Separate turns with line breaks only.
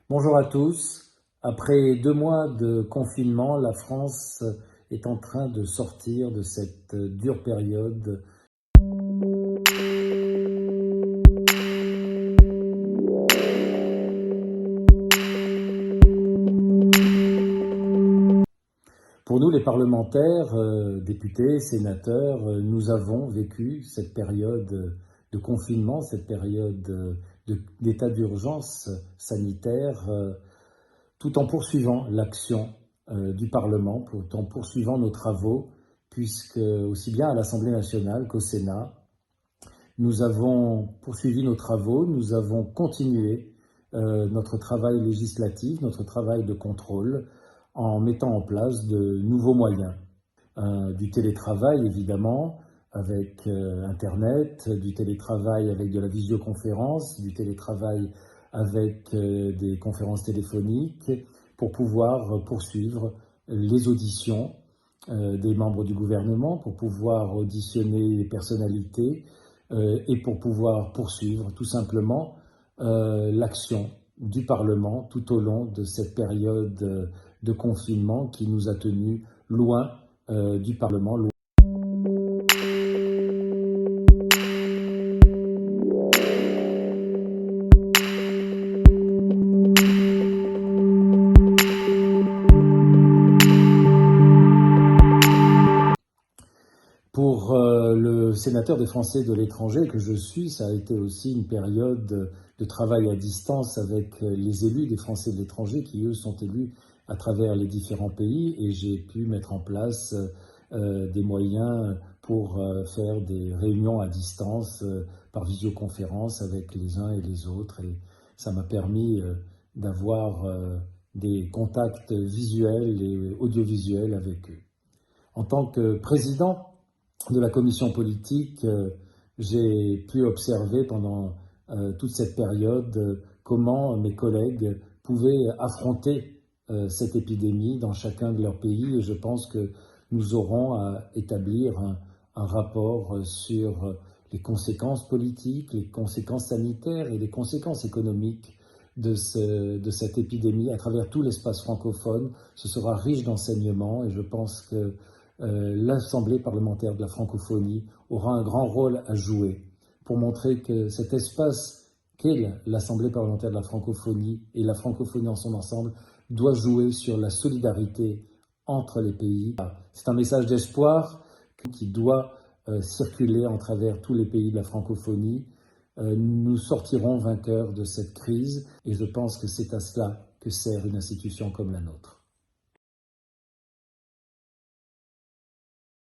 Bonjour à tous. Après 2 mois de confinement, la France est en train de sortir de cette dure période. Pour nous, les parlementaires, députés, sénateurs, nous avons vécu cette période de confinement, cette période d'état d'urgence sanitaire, tout en poursuivant l'action du Parlement, tout en poursuivant nos travaux, puisque aussi bien à l'Assemblée nationale qu'au Sénat, nous avons poursuivi nos travaux, nous avons continué notre travail législatif, notre travail de contrôle, en mettant en place de nouveaux moyens. Du télétravail, évidemment, avec Internet, du télétravail avec de la visioconférence, du télétravail avec des conférences téléphoniques, pour pouvoir poursuivre les auditions des membres du gouvernement, pour pouvoir auditionner les personnalités et pour pouvoir poursuivre tout simplement l'action du Parlement tout au long de cette période de confinement qui nous a tenus loin du Parlement. Pour le sénateur des Français de l'étranger que je suis, ça a été aussi une période de travail à distance avec les élus des Français de l'étranger qui, eux, sont élus à travers les différents pays, et j'ai pu mettre en place des moyens pour faire des réunions à distance par visioconférence avec les uns et les autres, et ça m'a permis d'avoir des contacts visuels et audiovisuels avec eux. En tant que président de la commission politique, j'ai pu observer pendant toute cette période comment mes collègues pouvaient affronter cette épidémie dans chacun de leurs pays, et je pense que nous aurons à établir un rapport sur les conséquences politiques, les conséquences sanitaires et les conséquences économiques de cette épidémie à travers tout l'espace francophone. Ce sera riche d'enseignements, et je pense que l'Assemblée parlementaire de la francophonie aura un grand rôle à jouer pour montrer que cet espace qu'est l'Assemblée parlementaire de la francophonie et la francophonie en son ensemble doit jouer sur la solidarité entre les pays. C'est un message d'espoir qui doit circuler en travers tous les pays de la francophonie. Nous sortirons vainqueurs de cette crise, et je pense que c'est à cela que sert une institution comme la nôtre.